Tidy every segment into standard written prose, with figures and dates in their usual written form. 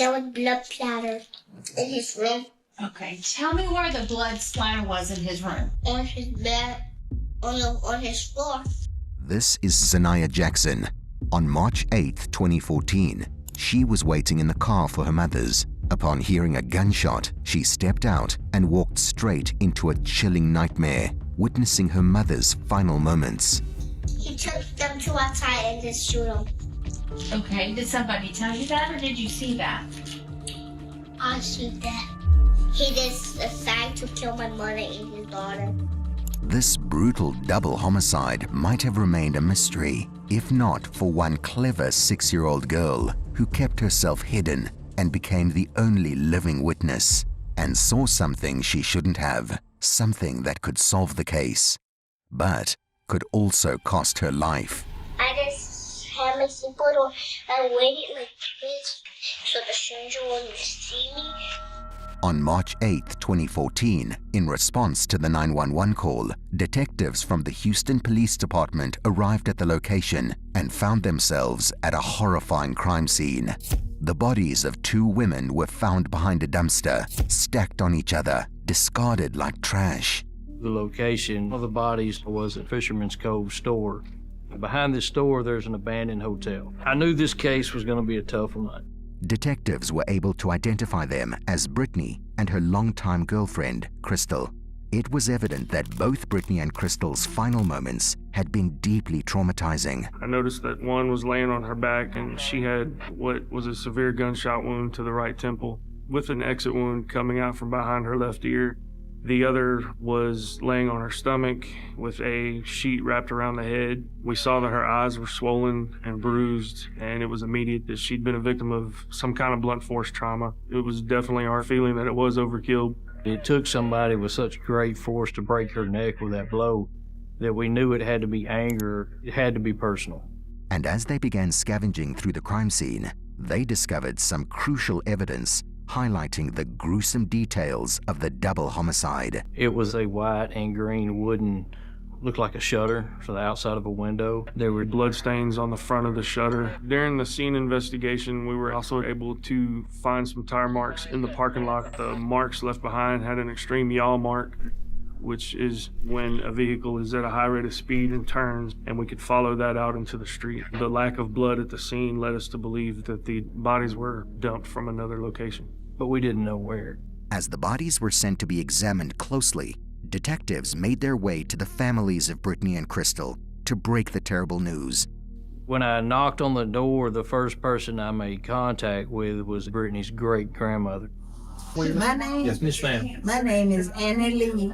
There was blood splatter in his room. Okay, tell me where the blood splatter was in his room. On his bed, on his floor. This is Zanaya Jackson. On March 8, 2014, she was waiting in the car for her mother's. Upon hearing a gunshot, she stepped out and walked straight into a chilling nightmare, witnessing her mother's final moments. He took them to outside and just shoot them. Okay, did somebody tell you that or did you see that? I see that. He just decided to kill my mother and his daughter. This brutal double homicide might have remained a mystery, if not for one clever 6-year-old girl who kept herself hidden and became the only living witness and saw something she shouldn't have, something that could solve the case, but could also cost her life. I just had my seatbelt on and waited like this so the stranger wouldn't see me. On March 8, 2014, in response to the 911 call, detectives from the Houston Police Department arrived at the location and found themselves at a horrifying crime scene. The bodies of 2 women were found behind a dumpster, stacked on each other, discarded like trash. The location of the bodies was at Fisherman's Cove store. Behind this store, there's an abandoned hotel. I knew this case was going to be a tough one. Detectives were able to identify them as Brittany and her longtime girlfriend, Crystal. It was evident that both Brittany and Crystal's final moments had been deeply traumatizing. I noticed that one was laying on her back and she had what was a severe gunshot wound to the right temple with an exit wound coming out from behind her left ear. The other was laying on her stomach with a sheet wrapped around the head. We saw that her eyes were swollen and bruised, and it was immediate that she'd been a victim of some kind of blunt force trauma. It was definitely our feeling that it was overkill. It took somebody with such great force to break her neck with that blow that we knew it had to be anger, it had to be personal. And as they began scavenging through the crime scene, they discovered some crucial evidence highlighting the gruesome details of the double homicide. It was a white and green wooden, looked like a shutter for the outside of a window. There were bloodstains on the front of the shutter. During the scene investigation, we were also able to find some tire marks in the parking lot. The marks left behind had an extreme yaw mark, which is when a vehicle is at a high rate of speed and turns, and we could follow that out into the street. The lack of blood at the scene led us to believe that the bodies were dumped from another location. But we didn't know where. As the bodies were sent to be examined closely, detectives made their way to the families of Brittany and Crystal to break the terrible news. When I knocked on the door, the first person I made contact with was Brittany's great-grandmother. My name? Yes, Miss Ma'am. My name is Annie Lee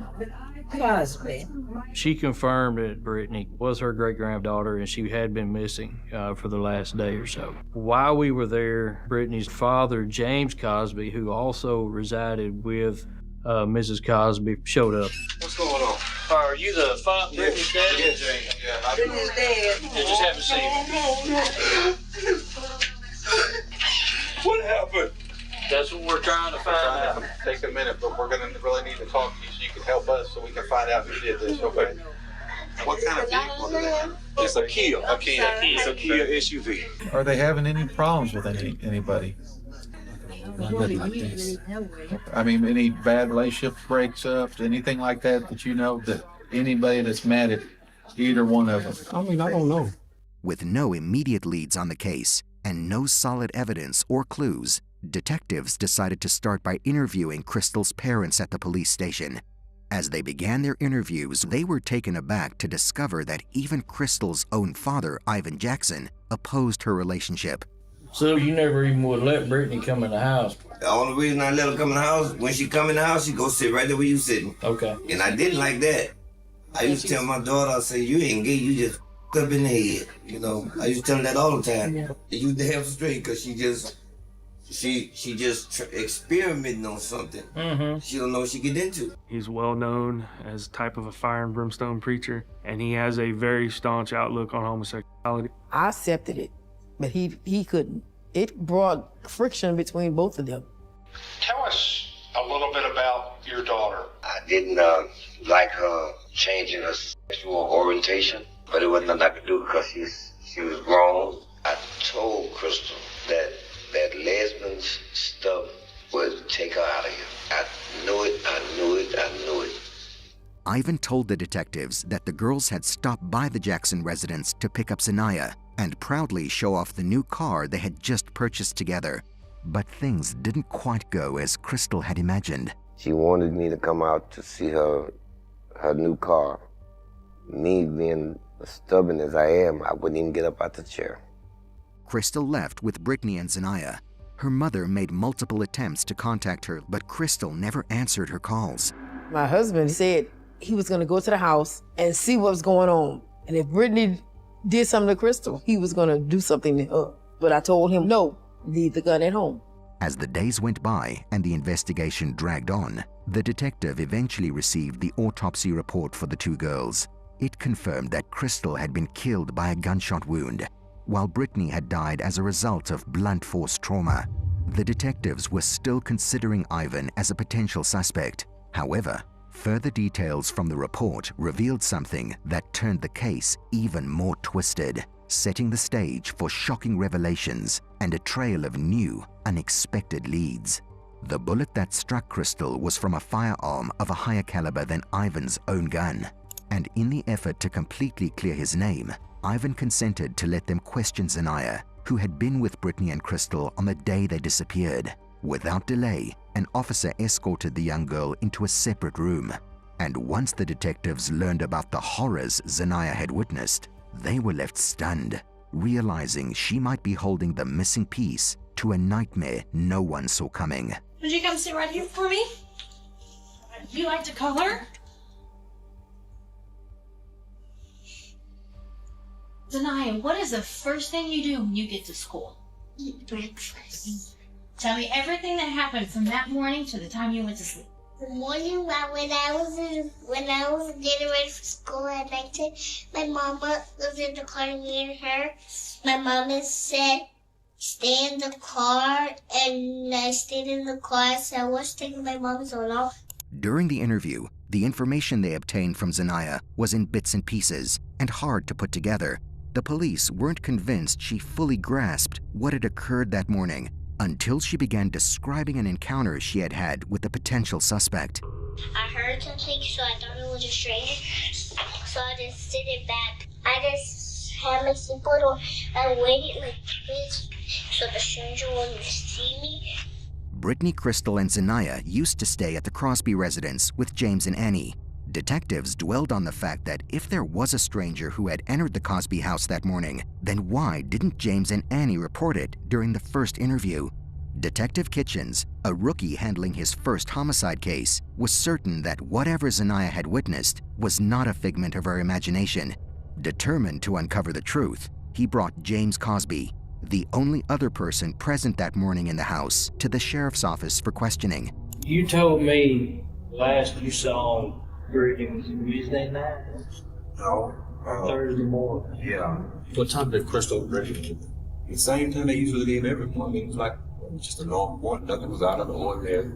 Cosby. She confirmed that Brittany was her great-granddaughter and she had been missing for the last day or so. While we were there, Brittany's father, James Cosby, who also resided with Mrs. Cosby, showed up. What's going on? Are you the father, Brittany's dad? Yes, James. Yeah, Brittany's dad. Yeah, just have a seat. What happened? That's what we're trying to find out. Take a minute, but we're gonna really need to talk to you so you can help us so we can find out who did this, okay? What kind of vehicle is it? It's a Kia. A Kia. It's a Kia SUV. Are they having any problems with anybody? I mean, any bad relationship breaks up, anything like that that you know that anybody that's mad at either one of them? I mean, I don't know. With no immediate leads on the case and no solid evidence or clues, detectives decided to start by interviewing Crystal's parents at the police station. As they began their interviews, they were taken aback to discover that even Crystal's own father, Ivan Jackson, opposed her relationship. So you never even would let Brittany come in the house? The only reason I let her come in the house, when she come in the house, she go sit right there where you sitting. Okay. And I didn't like that. I used to tell my daughter, I say, you ain't gay, you just up in the head. You know, I used to tell her that all the time. Yeah. You damn straight, because she just experimenting on something. Mm-hmm. She don't know what she get into. He's well known as type of a fire and brimstone preacher, and he has a very staunch outlook on homosexuality. I accepted it, but he couldn't. It brought friction between both of them. Tell us a little bit about your daughter. I didn't like her changing her sexual orientation, but it wasn't nothing I could do because she was grown. I told Crystal that that lesbian stuff would take her out of here. I knew it, I knew it, I knew it. Ivan told the detectives that the girls had stopped by the Jackson residence to pick up Zanaya and proudly show off the new car they had just purchased together. But things didn't quite go as Crystal had imagined. She wanted me to come out to see her new car. Me being as stubborn as I am, I wouldn't even get up out the chair. Crystal left with Brittany and Zanaya. Her mother made multiple attempts to contact her, but Crystal never answered her calls. My husband said he was going to go to the house and see what was going on. And if Brittany did something to Crystal, he was going to do something to her. But I told him, no, leave the gun at home. As the days went by and the investigation dragged on, the detective eventually received the autopsy report for the two girls. It confirmed that Crystal had been killed by a gunshot wound, while Brittany had died as a result of blunt force trauma. The detectives were still considering Ivan as a potential suspect. However, further details from the report revealed something that turned the case even more twisted, setting the stage for shocking revelations and a trail of new, unexpected leads. The bullet that struck Crystal was from a firearm of a higher caliber than Ivan's own gun. And in the effort to completely clear his name, Ivan consented to let them question Zanaya, who had been with Brittany and Crystal on the day they disappeared. Without delay, an officer escorted the young girl into a separate room. And once the detectives learned about the horrors Zanaya had witnessed, they were left stunned, realizing she might be holding the missing piece to a nightmare no one saw coming. Would you come sit right here for me? Do you like to color? Zanaya, what is the first thing you do when you get to school? Eat breakfast. Tell me everything that happened from that morning to the time you went to sleep. The morning when I was getting ready for school at nighttime, my mama was in the car, me and her. My mama said, stay in the car, and I stayed in the car, so I was taking my mom's on off. During the interview, the information they obtained from Zanaya was in bits and pieces and hard to put together. The police weren't convinced she fully grasped what had occurred that morning until she began describing an encounter she had had with the potential suspect. I heard something, so I thought it was a stranger, so I just sit it back. I just had my seatbelt on. I waited like this so the stranger wouldn't see me. Brittany, Crystal, and Zanaya used to stay at the Crosby residence with James and Annie. Detectives dwelled on the fact that if there was a stranger who had entered the Cosby house that morning, then why didn't James and Annie report it during the first interview? Detective Kitchens, a rookie handling his first homicide case, was certain that whatever Zanaya had witnessed was not a figment of her imagination. Determined to uncover the truth, he brought James Cosby, the only other person present that morning in the house, to the sheriff's office for questioning. You told me last you saw Brittany was Wednesday night? No. Thursday morning? Yeah. What time did Crystal and Brittany? The same time they usually leave every morning. It was like just a normal morning. Nothing was out of the ordinary.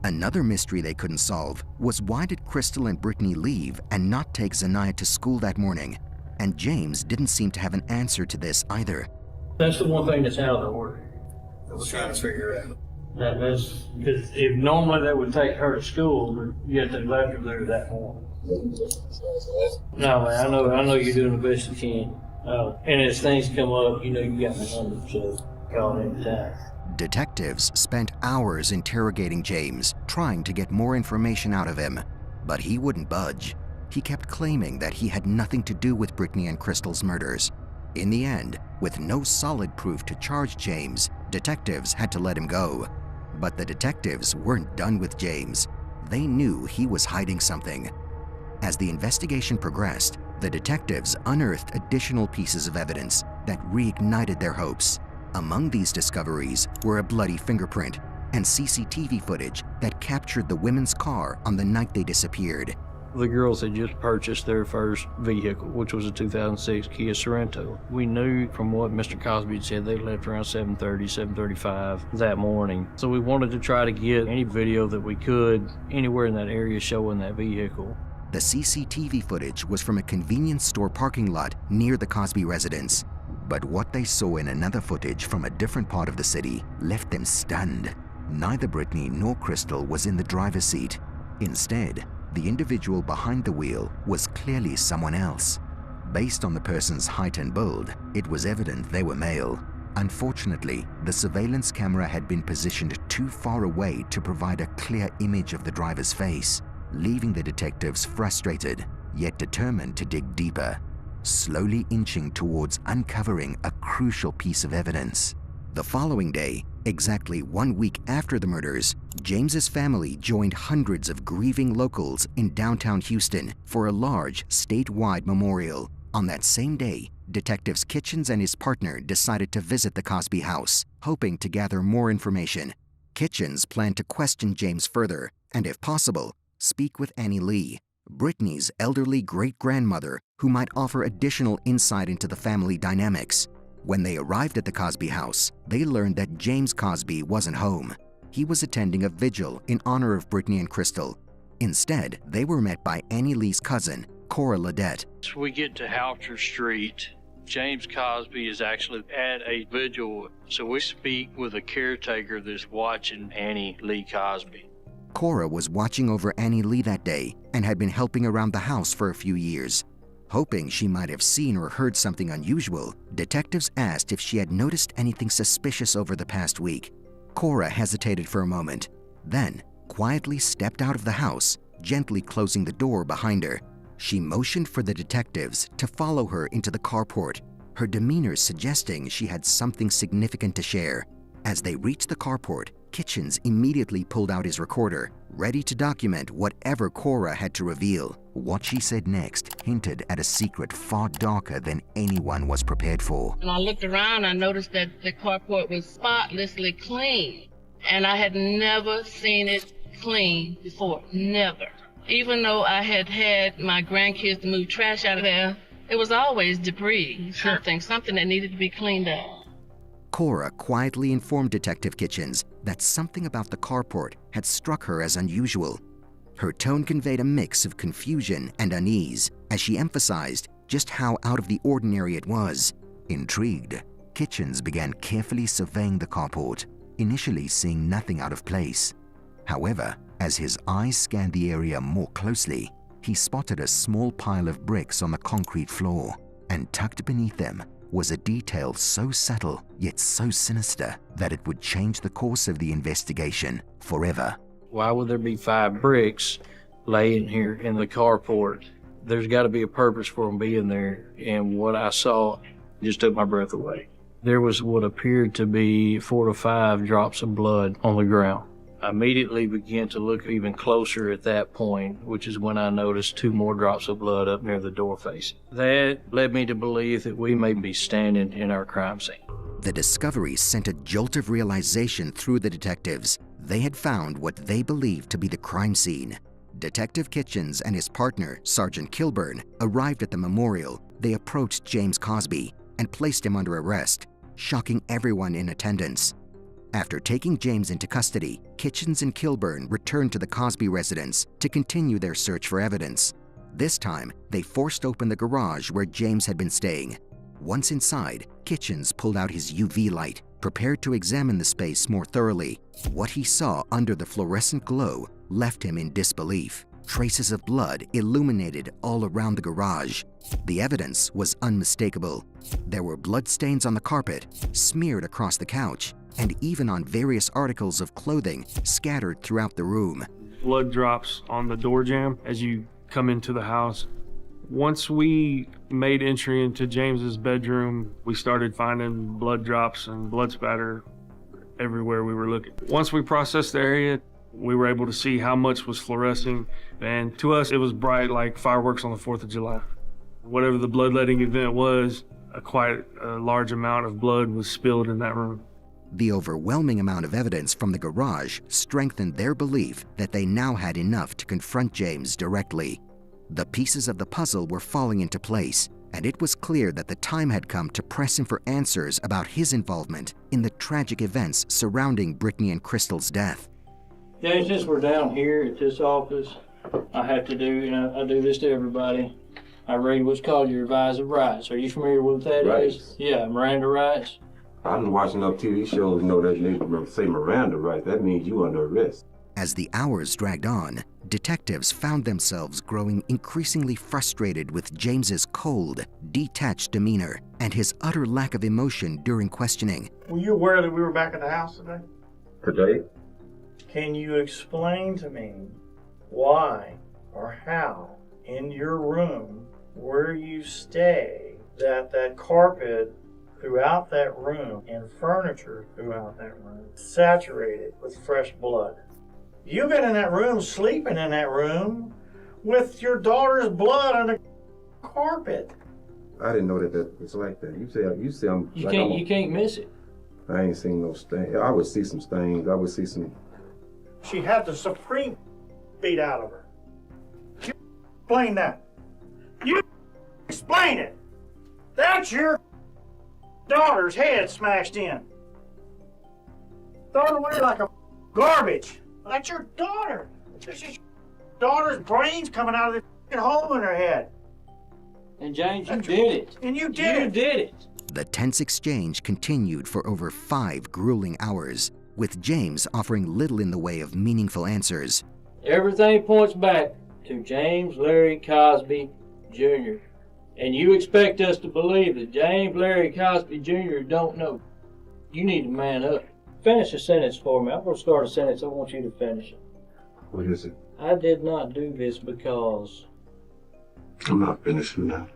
Another mystery they couldn't solve was why did Crystal and Brittany leave and not take Zanaya to school that morning? And James didn't seem to have an answer to this either. That's the one thing that's out of the order. I was trying to figure out. That's because if normally they would take her to school, but yet they left her there that morning. No, man, I know you're doing the best you can. And as things come up, you know you got my number, so call anytime. Detectives spent hours interrogating James, trying to get more information out of him, but he wouldn't budge. He kept claiming that he had nothing to do with Brittany and Crystal's murders. In the end, with no solid proof to charge James, detectives had to let him go. But the detectives weren't done with James. They knew he was hiding something. As the investigation progressed, the detectives unearthed additional pieces of evidence that reignited their hopes. Among these discoveries were a bloody fingerprint and CCTV footage that captured the women's car on the night they disappeared. The girls had just purchased their first vehicle, which was a 2006 Kia Sorento. We knew from what Mr. Cosby said they left around 7:30, 7:35 that morning. So we wanted to try to get any video that we could anywhere in that area showing that vehicle. The CCTV footage was from a convenience store parking lot near the Cosby residence. But what they saw in another footage from a different part of the city left them stunned. Neither Brittany nor Crystal was in the driver's seat. Instead, the individual behind the wheel was clearly someone else. Based on the person's height and build, it was evident they were male. Unfortunately, the surveillance camera had been positioned too far away to provide a clear image of the driver's face, leaving the detectives frustrated, yet determined to dig deeper, slowly inching towards uncovering a crucial piece of evidence. The following day, exactly 1 week after the murders, James's family joined hundreds of grieving locals in downtown Houston for a large statewide memorial. On that same day, Detectives Kitchens and his partner decided to visit the Cosby house, hoping to gather more information. Kitchens planned to question James further and, if possible, speak with Annie Lee, Brittany's elderly great-grandmother, who might offer additional insight into the family dynamics. When they arrived at the Cosby house, they learned that James Cosby wasn't home. He was attending a vigil in honor of Brittany and Crystal. Instead, they were met by Annie Lee's cousin, Cora Ledette. So we get to Houcher Street. James Cosby is actually at a vigil, so we speak with a caretaker that's watching Annie Lee Cosby. Cora was watching over Annie Lee that day and had been helping around the house for a few years. Hoping she might have seen or heard something unusual, detectives asked if she had noticed anything suspicious over the past week. Cora hesitated for a moment, then quietly stepped out of the house, gently closing the door behind her. She motioned for the detectives to follow her into the carport, her demeanor suggesting she had something significant to share. As they reached the carport, Kitchens immediately pulled out his recorder, ready to document whatever Cora had to reveal. What she said next hinted at a secret far darker than anyone was prepared for. When I looked around, I noticed that the carport was spotlessly clean, and I had never seen it clean before, never. Even though I had had my grandkids to move trash out of there, it was always debris, something that needed to be cleaned up. Cora quietly informed Detective Kitchens that something about the carport had struck her as unusual. Her tone conveyed a mix of confusion and unease as she emphasized just how out of the ordinary it was. Intrigued, Kitchens began carefully surveying the carport, initially seeing nothing out of place. However, as his eyes scanned the area more closely, he spotted a small pile of bricks on the concrete floor, and tucked beneath them was a detail so subtle yet so sinister that it would change the course of the investigation forever. Why would there be 5 bricks laying here in the carport? There's got to be a purpose for them being there, and what I saw just took my breath away. There was what appeared to be 4 to 5 drops of blood on the ground. I immediately began to look even closer at that point, which is when I noticed 2 more drops of blood up near the door facing. That led me to believe that we may be standing in our crime scene. The discovery sent a jolt of realization through the detectives. They had found what they believed to be the crime scene. Detective Kitchens and his partner, Sergeant Kilburn, arrived at the memorial. They approached James Cosby and placed him under arrest, shocking everyone in attendance. After taking James into custody, Kitchens and Kilburn returned to the Cosby residence to continue their search for evidence. This time, they forced open the garage where James had been staying. Once inside, Kitchens pulled out his UV light, prepared to examine the space more thoroughly. What he saw under the fluorescent glow left him in disbelief. Traces of blood illuminated all around the garage. The evidence was unmistakable. There were bloodstains on the carpet, smeared across the couch, and even on various articles of clothing scattered throughout the room. Blood drops on the door jamb as you come into the house. Once we made entry into James's bedroom, we started finding blood drops and blood spatter everywhere we were looking. Once we processed the area, we were able to see how much was fluorescing, and to us it was bright like fireworks on the 4th of July. Whatever the bloodletting event was, quite a large amount of blood was spilled in that room. The overwhelming amount of evidence from the garage strengthened their belief that they now had enough to confront James directly. The pieces of the puzzle were falling into place, and it was clear that the time had come to press him for answers about his involvement in the tragic events surrounding Brittany and Crystal's death. Yeah, since we're down here at this office, I have to do, I do this to everybody. I read what's called your advisor rights. Are you familiar with what that is? Yeah, Miranda rights. I've been watching enough TV shows to know that they say Miranda rights. That means you under arrest. As the hours dragged on, detectives found themselves growing increasingly frustrated with James's cold, detached demeanor and his utter lack of emotion during questioning. Were you aware that we were back at the house today? Today? Can you explain to me why or how in your room where you stay that carpet throughout that room and furniture throughout that room saturated with fresh blood? You've been in that room, sleeping in that room, with your daughter's blood on the carpet. I didn't know that it's like that. You say I'm. You can't miss it. I ain't seen no stains. I would see some stains. I would see some. She had the supreme beat out of her. You explain that. You explain it. That's your daughter's head smashed in. Thrown away like a garbage. That's your daughter. This is your daughter's brains coming out of the hole in her head. And James, you did it. And you did it. You did it. The tense exchange continued for over 5 grueling hours, with James offering little in the way of meaningful answers. Everything points back to James Larry Cosby Jr. And you expect us to believe that James Larry Cosby Jr. don't know. You need to man up. Finish a sentence for me. I'm going to start a sentence. I want you to finish it. What is it? I did not do this because... I'm not finishing that.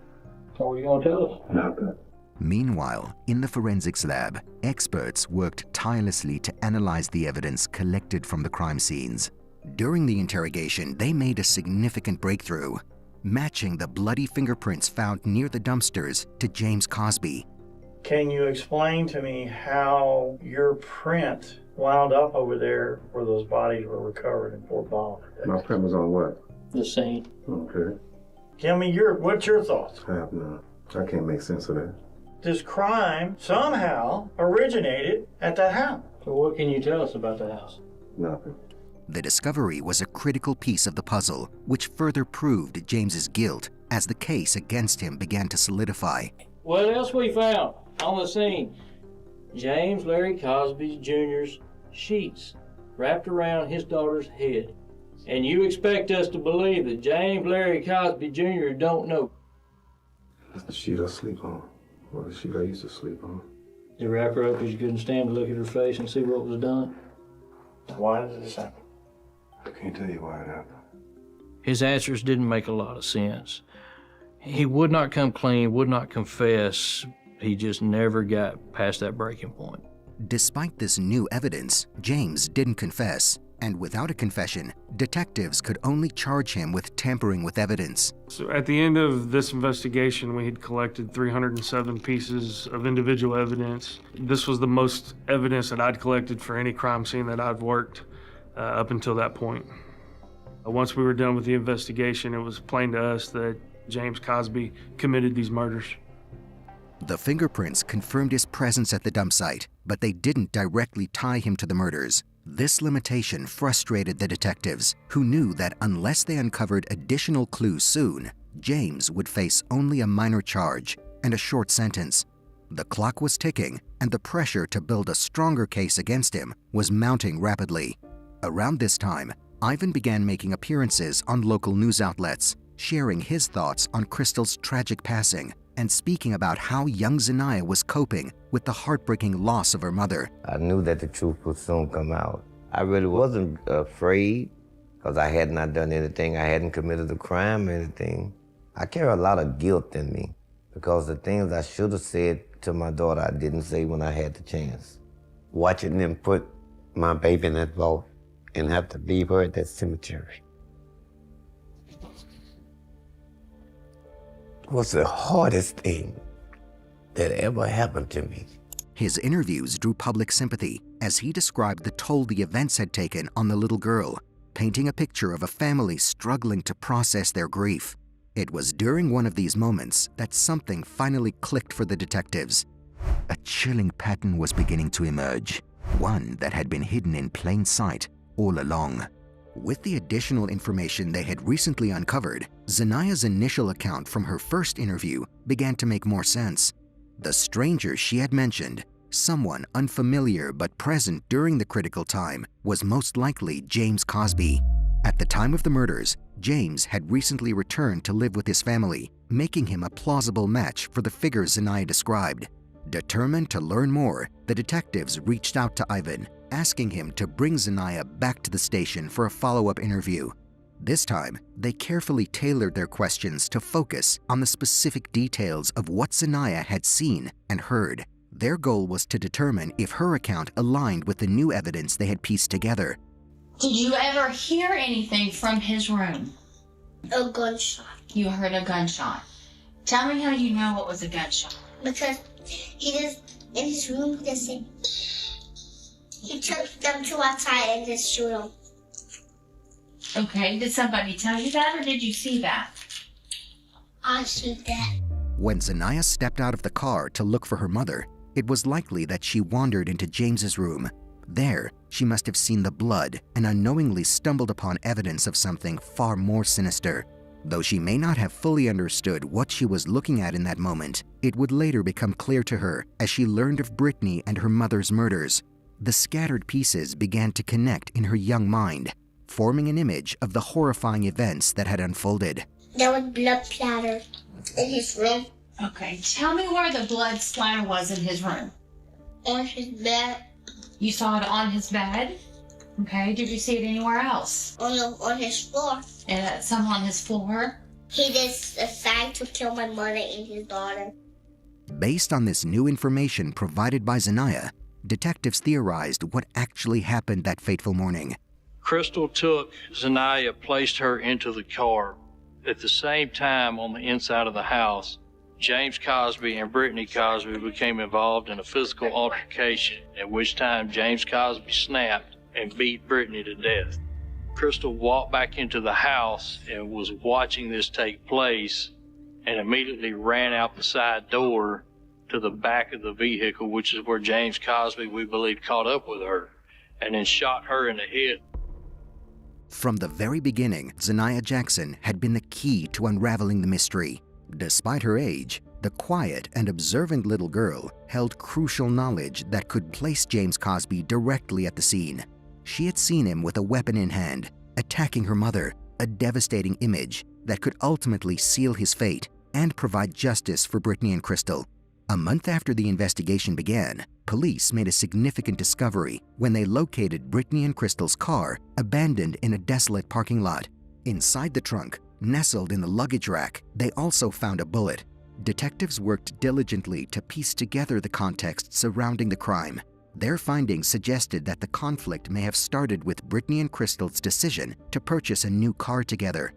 What are you going to tell us? Not that. Meanwhile, in the forensics lab, experts worked tirelessly to analyze the evidence collected from the crime scenes. During the interrogation, they made a significant breakthrough, matching the bloody fingerprints found near the dumpsters to James Cosby. Can you explain to me how your print wound up over there where those bodies were recovered in Fort Bonneville? My print was on what? The scene. Okay. Tell me what's your thoughts? I have none. I can't make sense of that. This crime somehow originated at that house. So what can you tell us about the house? Nothing. The discovery was a critical piece of the puzzle, which further proved James's guilt as the case against him began to solidify. What else we found on the scene? James Larry Cosby Jr.'s sheets wrapped around his daughter's head. And you expect us to believe that James Larry Cosby Jr. don't know. That's the sheet I sleep on. Or the sheet I used to sleep on. You wrap her up because you couldn't stand to look at her face and see what was done? Why did this happen? I can't tell you why it happened. His answers didn't make a lot of sense. He would not come clean, would not confess. He just never got past that breaking point. Despite this new evidence, James didn't confess, and without a confession, detectives could only charge him with tampering with evidence. So at the end of this investigation, we had collected 307 pieces of individual evidence. This was the most evidence that I'd collected for any crime scene that I've worked up until that point. Once we were done with the investigation, it was plain to us that James Cosby committed these murders. The fingerprints confirmed his presence at the dump site, but they didn't directly tie him to the murders. This limitation frustrated the detectives, who knew that unless they uncovered additional clues soon, James would face only a minor charge and a short sentence. The clock was ticking, and the pressure to build a stronger case against him was mounting rapidly. Around this time, Ivan began making appearances on local news outlets, sharing his thoughts on Crystal's tragic passing and speaking about how young Zanaya was coping with the heartbreaking loss of her mother. I knew that the truth would soon come out. I really wasn't afraid because I had not done anything. I hadn't committed a crime or anything. I carry a lot of guilt in me because the things I should have said to my daughter, I didn't say when I had the chance. Watching them put my baby in that vault and have to leave her at that cemetery was the hardest thing that ever happened to me. His interviews drew public sympathy as he described the toll the events had taken on the little girl, painting a picture of a family struggling to process their grief. It was during one of these moments that something finally clicked for the detectives. A chilling pattern was beginning to emerge, one that had been hidden in plain sight all along. With the additional information they had recently uncovered, Zanaya's initial account from her first interview began to make more sense. The stranger she had mentioned, someone unfamiliar but present during the critical time, was most likely James Cosby. At the time of the murders, James had recently returned to live with his family, making him a plausible match for the figure Zanaya described. Determined to learn more, the detectives reached out to Ivan, asking him to bring Zanaya back to the station for a follow-up interview. This time, they carefully tailored their questions to focus on the specific details of what Zanaya had seen and heard. Their goal was to determine if her account aligned with the new evidence they had pieced together. Did you ever hear anything from his room? A gunshot. You heard a gunshot. Tell me how you know it was a gunshot. Because he just, in his room, he just said, he took them to outside and just shoot them. Okay, did somebody tell you that or did you see that? I see that. When Zanaya stepped out of the car to look for her mother, it was likely that she wandered into James's room. There, she must have seen the blood and unknowingly stumbled upon evidence of something far more sinister. Though she may not have fully understood what she was looking at in that moment, it would later become clear to her as she learned of Brittany and her mother's murders. The scattered pieces began to connect in her young mind, forming an image of the horrifying events that had unfolded. There was blood splatter in his room. Okay, tell me where the blood splatter was in his room. On his bed. You saw it on his bed? Okay, did you see it anywhere else? On his floor. And some on his floor? He just decided to kill my mother and his daughter. Based on this new information provided by Zanaya, detectives theorized what actually happened that fateful morning. Crystal took Zanaya, placed her into the car. At the same time, on the inside of the house, James Cosby and Brittany Cosby became involved in a physical altercation, at which time James Cosby snapped and beat Brittany to death. Crystal walked back into the house and was watching this take place and immediately ran out the side door to the back of the vehicle, which is where James Cosby, we believe, caught up with her, and then shot her in the head. From the very beginning, Zanaya Jackson had been the key to unraveling the mystery. Despite her age, the quiet and observant little girl held crucial knowledge that could place James Cosby directly at the scene. She had seen him with a weapon in hand, attacking her mother, a devastating image that could ultimately seal his fate and provide justice for Brittany and Crystal. A month after the investigation began, police made a significant discovery when they located Brittany and Crystal's car abandoned in a desolate parking lot. Inside the trunk, nestled in the luggage rack, they also found a bullet. Detectives worked diligently to piece together the context surrounding the crime. Their findings suggested that the conflict may have started with Brittany and Crystal's decision to purchase a new car together.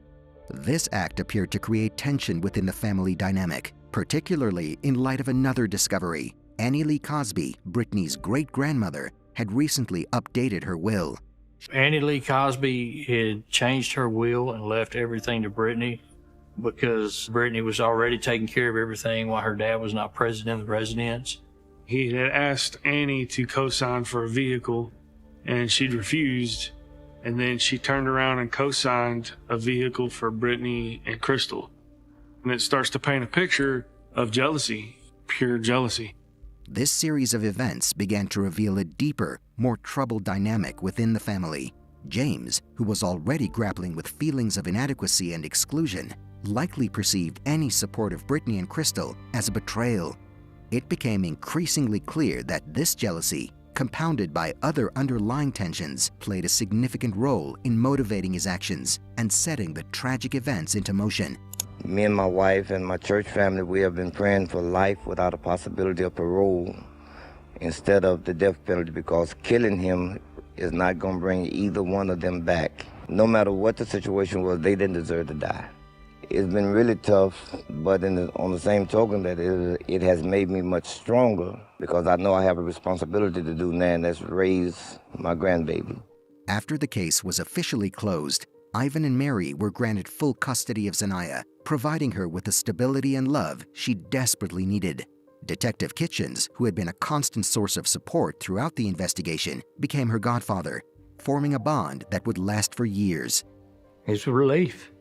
This act appeared to create tension within the family dynamic, particularly in light of another discovery. Annie Lee Cosby, Brittany's great-grandmother, had recently updated her will. Annie Lee Cosby had changed her will and left everything to Brittany because Brittany was already taking care of everything while her dad was not present in the residence. He had asked Annie to co-sign for a vehicle, and she'd refused. And then she turned around and co-signed a vehicle for Brittany and Crystal. And it starts to paint a picture of jealousy, pure jealousy. This series of events began to reveal a deeper, more troubled dynamic within the family. James, who was already grappling with feelings of inadequacy and exclusion, likely perceived any support of Brittany and Crystal as a betrayal. It became increasingly clear that this jealousy, compounded by other underlying tensions, played a significant role in motivating his actions and setting the tragic events into motion. Me and my wife and my church family, we have been praying for life without a possibility of parole instead of the death penalty, because killing him is not going to bring either one of them back. No matter what the situation was, they didn't deserve to die. It's been really tough, but on the same token that it has made me much stronger, because I know I have a responsibility to do now, and that's raise my grandbaby. After the case was officially closed, Ivan and Mary were granted full custody of Zanaya, providing her with the stability and love she desperately needed. Detective Kitchens, who had been a constant source of support throughout the investigation, became her godfather. forming a bond that would last for years. It's a relief.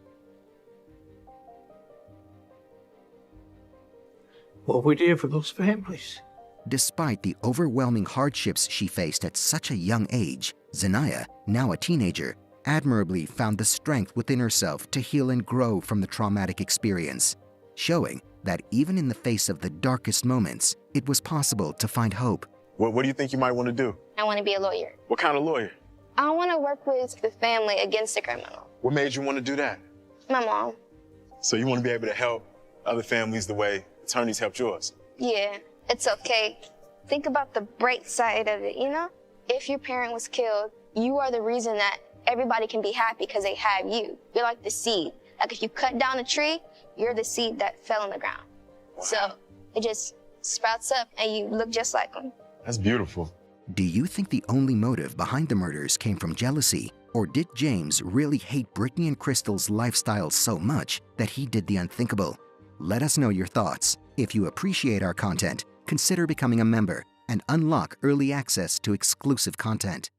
What we did for those families. Despite the overwhelming hardships she faced at such a young age, Zanaya, now a teenager, admirably found the strength within herself to heal and grow from the traumatic experience, showing that even in the face of the darkest moments, it was possible to find hope. What do you think you might want to do? I want to be a lawyer. What kind of lawyer? I want to work with the family against the criminal. What made you want to do that? My mom. So you want to be able to help other families the way attorneys helped yours? Yeah, it's okay. Think about the bright side of it, you know? If your parent was killed, you are the reason that everybody can be happy because they have you. You're like the seed. Like if you cut down a tree, you're the seed that fell on the ground. Wow. So it just sprouts up and you look just like them. That's beautiful. Do you think the only motive behind the murders came from jealousy? Or did James really hate Brittany and Crystal's lifestyle so much that he did the unthinkable? Let us know your thoughts. If you appreciate our content, consider becoming a member and unlock early access to exclusive content.